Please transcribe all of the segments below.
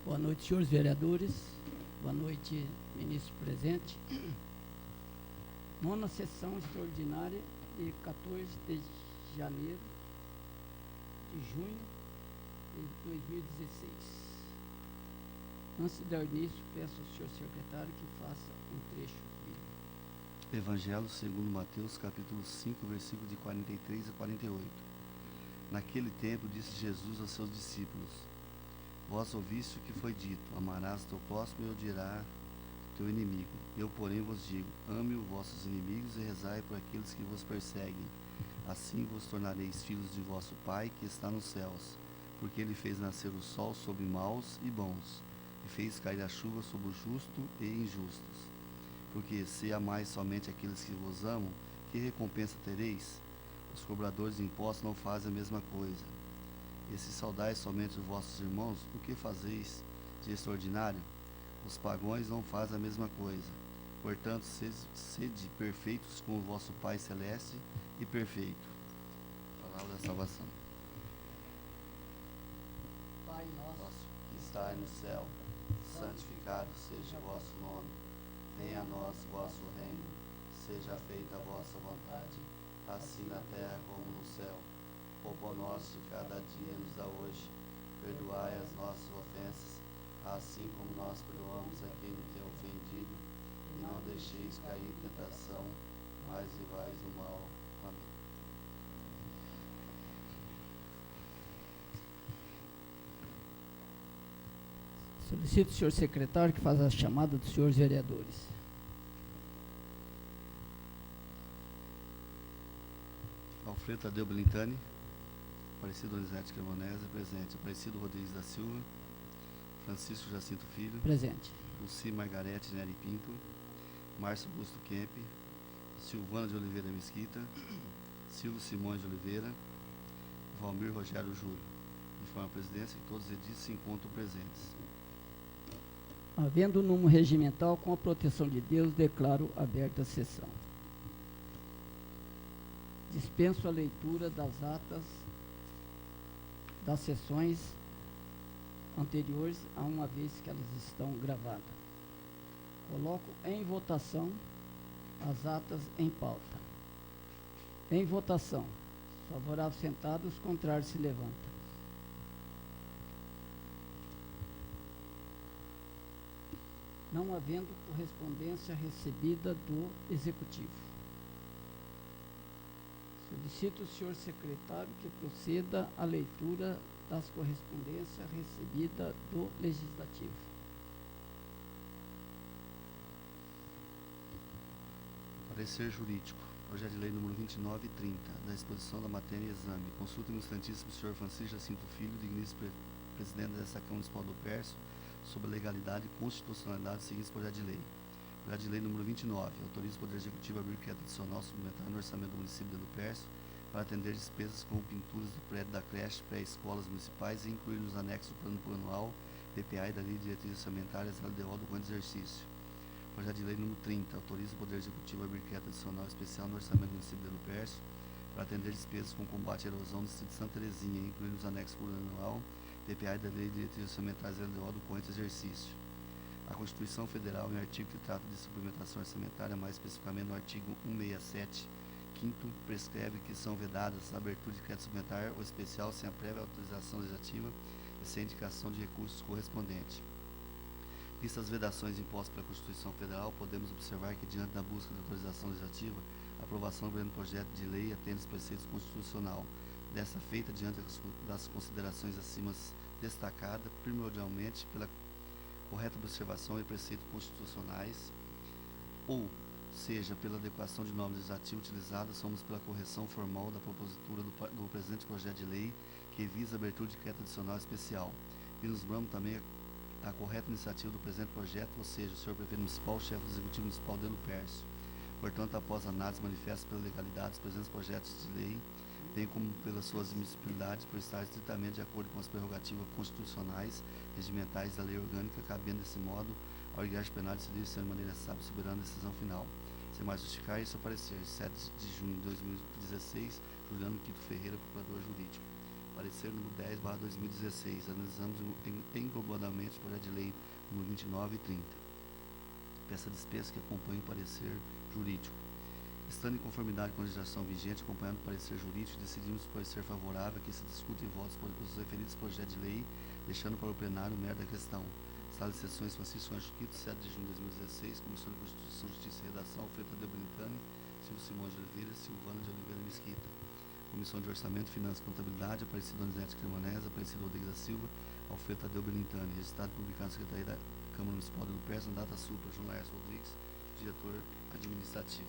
Boa noite, senhores vereadores. Boa noite, ministro presente. Nona sessão extraordinária de 14 de janeiro de junho de 2016. Antes de dar início, peço ao senhor secretário que faça um trecho do livro. Evangelho segundo Mateus, capítulo 5, versículos de 43 a 48. Naquele tempo disse Jesus aos seus discípulos: Vós ouviste o que foi dito, amarás teu próximo e odiarás teu inimigo. Eu, porém, vos digo, ame os vossos inimigos e rezai por aqueles que vos perseguem. Assim vos tornareis filhos de vosso Pai que está nos céus, porque ele fez nascer o sol sobre maus e bons, e fez cair a chuva sobre o justo e injustos. Porque se amais somente aqueles que vos amam, que recompensa tereis? Os cobradores de impostos não fazem a mesma coisa. E se saudais somente os vossos irmãos, o que fazeis de extraordinário? Os pagãos não fazem a mesma coisa. Portanto, sede perfeitos como o vosso Pai Celeste e perfeito. Palavra da salvação. Pai nosso, Que estais no céu, santificado seja o vosso nome. Venha a nós o vosso reino. Seja feita a vossa vontade, assim na terra como no céu. O pão nosso de cada dia nos dá hoje. Perdoai as nossas ofensas, assim como nós perdoamos a quem nos tem ofendido. E não deixeis cair em tentação, mas livrai do mal. Amém. solicito o senhor secretário que faça a chamada dos senhores vereadores. Alfredo Tadeu Belintani, Aparecido Donizete Cremonese, presente. Aparecido Rodrigues da Silva, Francisco Jacinto Filho, Presente. Luci Margarete Nery Pinto, Márcio Augusto Kemp, Silvana de Oliveira Mesquita, Silvio Simões de Oliveira, Valmir Rogério Júlio. Informa a presidência que todos os edis se encontram presentes. Havendo número regimental, com a proteção de Deus, declaro aberta a sessão. Dispenso a leitura das atas das sessões anteriores, a uma vez que elas estão gravadas. Coloco em votação as atas em pauta. Em votação. Favorável sentado, os contrários se levantam. Não havendo correspondência recebida do Executivo. Solicito o senhor secretário que proceda à leitura das correspondências recebidas do Legislativo. Parecer jurídico. Projeto de lei número 29 e 30, da exposição da matéria em exame. Consulta do excelentíssimo senhor Francisco Jacinto Filho, digníssimo presidente dessa Câmara Municipal do Pércio, sobre a legalidade e constitucionalidade dos seguintes projetos de lei. Projeto de lei número 29, autoriza o Poder Executivo a abrir crédito adicional suplementar no orçamento do município de Rio Pércio para atender despesas como pinturas do prédio da creche, pré-escolas municipais e incluir nos anexos do plano plurianual, PPA e da Lei de Diretrizes Orçamentárias, LDO do Grande Exercício. Projeto de lei número 30, autoriza o Poder Executivo a abrir crédito adicional especial no orçamento do município de Rio Pércio para atender despesas com combate à erosão no distrito de Santa Terezinha, incluindo nos anexos plurianual, PPA e da Lei de Diretrizes Orçamentárias, LDO do Grande Exercício. A Constituição Federal, em artigo que trata de suplementação orçamentária, mais especificamente no artigo 167, 5º, prescreve que são vedadas a abertura de crédito suplementar ou especial sem a prévia autorização legislativa e sem indicação de recursos correspondentes. Vistas as vedações impostas pela Constituição Federal, podemos observar que, diante da busca de autorização legislativa, a aprovação do grande projeto de lei atende os preceitos constitucional. Dessa feita, diante das considerações acima destacadas, primordialmente pela correta observação e preceitos constitucionais, ou seja, pela adequação de normas legislativas utilizadas, somos pela correção formal da propositura do presente projeto de lei, que visa a abertura de crédito adicional especial. E nos lembramos também a correta iniciativa do presente projeto, ou seja, o senhor prefeito municipal, chefe do Executivo Municipal de Rio Pércio. Portanto, após análise manifesta pela legalidade dos presentes projetos de lei, bem como pelas suas admissibilidades, por estar estritamente de acordo com as prerrogativas constitucionais, regimentais da lei orgânica, cabendo desse modo ao Igreja Penal decidir ser de maneira sábia e soberana a decisão final. Sem mais justificar, isso aparecer. 7 de junho de 2016, Juliano Quito Ferreira, procurador jurídico. Parecer número 10/2016. Analisamos englobadamente o projeto de lei número 29 e 30. Peça dispensa que acompanha o parecer jurídico. Estando em conformidade com a legislação vigente, acompanhando o parecer jurídico, decidimos por parecer favorável que se discute em votos os referidos projetos de lei, deixando para o plenário o mérito da questão. Sala de Sessões Francisco Anjo Quito, 7 de junho de 2016, Comissão de Constituição, Justiça e Redação, Alfredo Tadeu Brintani, Silvio Simões de Oliveira, Silvana de Oliveira Mesquita. Comissão de Orçamento, Finanças e Contabilidade, Aparecido Donizete Cremonese, Aparecido Rodrigues da Silva, Alfredo Tadeu Brintani. Registrado e publicado na Secretaria da Câmara Municipal de Lupercio, na data supra, João Laércio Rodrigues, diretor administrativo.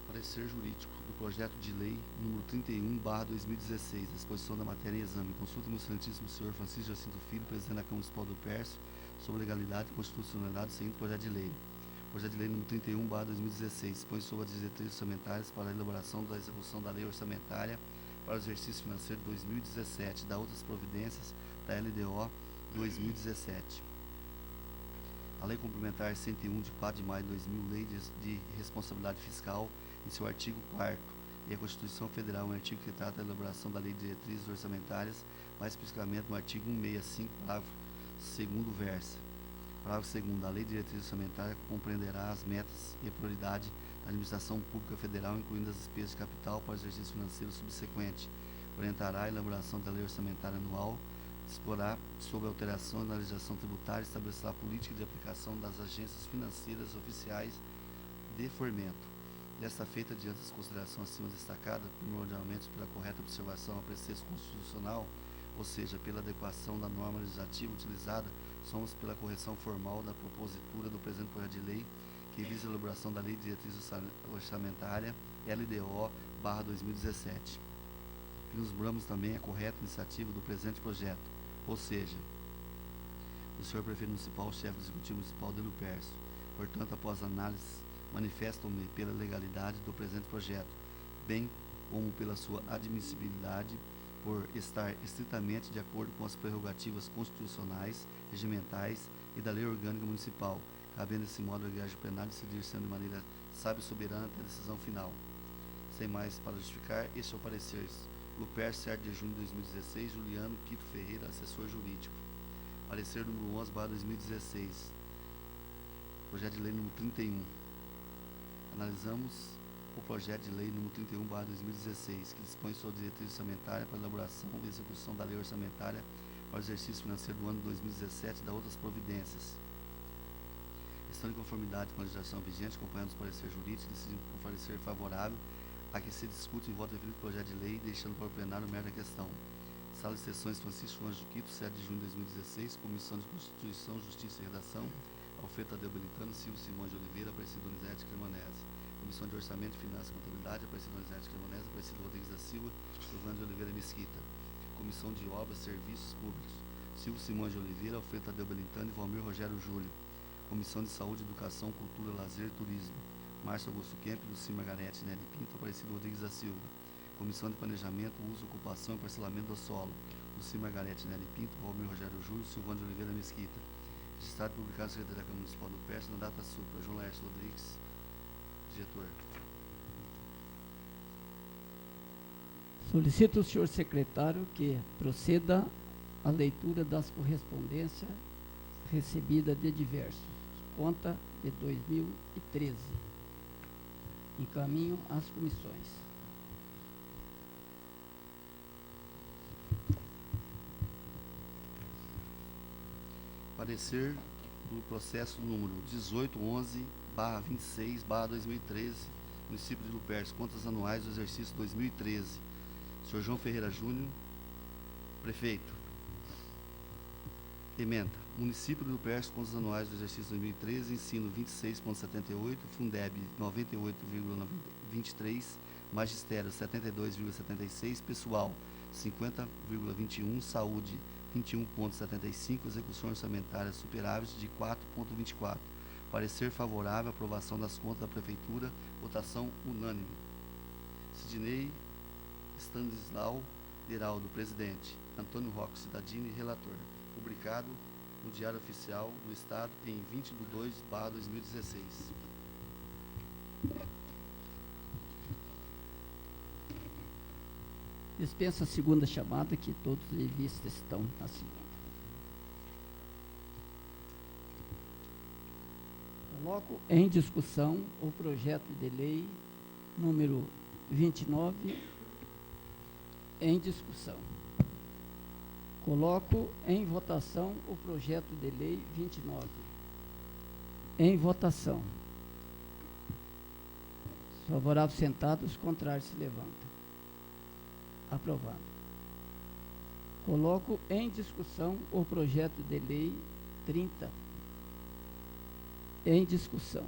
Parecer jurídico do projeto de lei número 31/2016, exposição da matéria em exame. Consulta do excelentíssimo senhor Francisco Jacinto Filho, presidente da Câmara Municipal do Lupercio, sobre legalidade e constitucionalidade do seguinte projeto de lei. Projeto de lei número 31/2016 expõe sobre as diretrizes orçamentárias para a elaboração da execução da lei orçamentária para o exercício financeiro de 2017, da outras providências da LDO 2017. A Lei Complementar 101, de 4 de maio de 2000, Lei de Responsabilidade Fiscal, em seu artigo 4º, e a Constituição Federal, um artigo que trata da elaboração da Lei de Diretrizes Orçamentárias, mais especificamente no artigo 165, parágrafo 2º, versa. Parágrafo 2º. A Lei de Diretrizes Orçamentárias compreenderá as metas e a prioridade da administração pública federal, incluindo as despesas de capital para o exercício financeiro subsequente. Orientará a elaboração da Lei Orçamentária Anual, disporá sobre alteração na legislação tributária, estabelecerá a política de aplicação das agências financeiras oficiais de fomento. Desta feita, diante das considerações acima destacadas, primordialmente pela correta observação ao preceito constitucional, ou seja, pela adequação da norma legislativa utilizada, somos pela correção formal da propositura do presente projeto de lei, que visa a elaboração da Lei de Diretriz Orçamentária, LDO/2017. Vislumbramos também a correta iniciativa do presente projeto, ou seja, do senhor prefeito municipal, chefe do executivo municipal de Lupercio. Portanto, após análise, manifestam-me pela legalidade do presente projeto, bem como pela sua admissibilidade, por estar estritamente de acordo com as prerrogativas constitucionais, regimentais e da lei orgânica municipal, cabendo desse modo ao Igreja Plenário decidir sendo de maneira sábia e soberana até a decisão final. Sem mais para justificar, este é o parecer. Lupercio, 7 de junho de 2016, Juliano Quito Ferreira, assessor jurídico. Parecer número 11/2016, projeto de lei número 31. Analisamos o projeto de lei número 31/2016, que dispõe sobre diretriz orçamentária para a elaboração e execução da lei orçamentária para o exercício financeiro do ano 2017 e da outras providências. Estando em conformidade com a legislação vigente, acompanhando os pareceres jurídicos, decidimos por parecer favorável a que se discute em voto referido projeto de lei, deixando para o plenário o mérito da questão. Sala de Sessões Francisco Anjo Quito, 7 de junho de 2016, Comissão de Constituição, Justiça e Redação, Alfredo Tadeu Brintani, Silvio Simões de Oliveira, Aparecido Donizete Cremonese. Comissão de Orçamento, Finanças e Contabilidade, Aparecido Donizete Cremonese, Aparecido Rodrigues da Silva, Silvana de Oliveira Mesquita. Comissão de Obras e Serviços Públicos, Silvio Simões de Oliveira, Alfredo Tadeu Brintani, Valmir Rogério Júlio. Comissão de Saúde, Educação, Cultura, Lazer e Turismo, Márcio Augusto Kemp, Luci Margarete Nery Pinto, Aparecido Rodrigues da Silva. Comissão de Planejamento, Uso, Ocupação e Parcelamento do Solo, Luci Margarete Nery Pinto, Valmir Rogério Júlio, Silvana de Oliveira Mesquita. Registrado e publicado na Secretaria da Câmara Municipal do Lupercio, na data supra, João Laércio Rodrigues, diretor. Solicito ao senhor secretário que proceda à leitura das correspondências recebidas de diversos, conta de 2013. Encaminho às comissões. Parecer do processo número 1811/26/2013, município de Lupercio, contas anuais do exercício 2013. Senhor João Ferreira Júnior, prefeito. Ementa. Município de Lupercio, contas anuais do exercício 2013, ensino 26,78, Fundeb 98,23, magistério 72,76, pessoal 50,21, saúde 21,75, execução orçamentária superávit de 4,24. Parecer favorável à aprovação das contas da Prefeitura, votação unânime. Sidney Stanislau Heraldo, presidente. Antônio Rocco Cidadini, relator. Publicado no Diário Oficial do Estado em 20/2/2016. Dispensa a segunda chamada, que todos os levistas estão na segunda. Coloco em discussão o projeto de lei número 29 em discussão. Coloco em votação o projeto de lei 29. Em votação. Os favoráveis sentados, os contrários se levantam. Aprovado. Coloco em discussão o projeto de lei 30. Em discussão.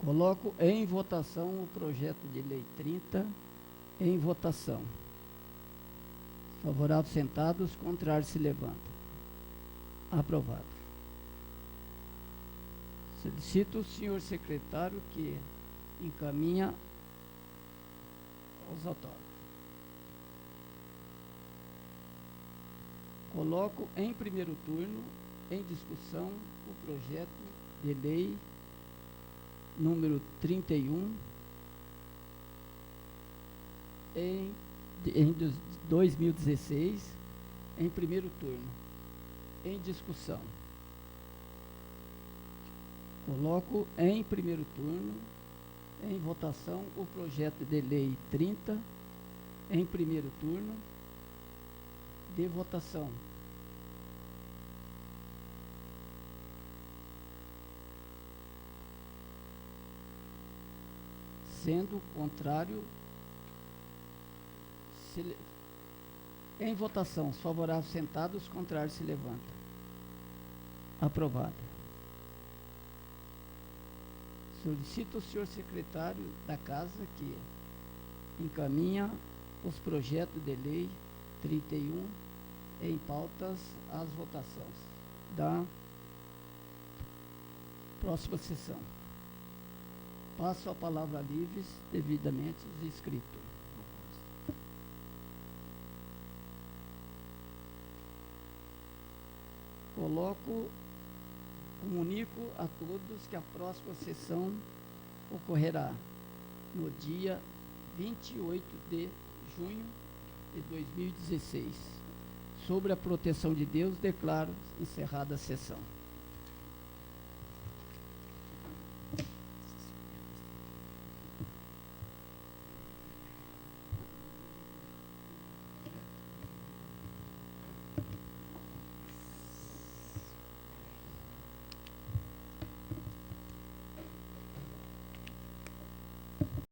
Coloco em votação o projeto de lei 30. Em votação. Favoráveis sentados, contrários se levantam. Aprovado. Solicito o senhor secretário que encaminha os autógrafos. Coloco em primeiro turno em discussão o projeto de lei número 31 em 2016, em primeiro turno, em discussão. Coloco em primeiro turno, em votação, o projeto de lei 30, em primeiro turno, de votação. Sendo contrário, em votação, os favoráveis sentados, os contrários se levantam. Aprovado. Solicito ao senhor secretário da Casa que encaminha os projetos de lei 31 em pautas às votações da próxima sessão. Passo a palavra livres, devidamente inscrito. Comunico a todos que a próxima sessão ocorrerá no dia 28 de junho de 2016. Sobre a proteção de Deus, declaro encerrada a sessão.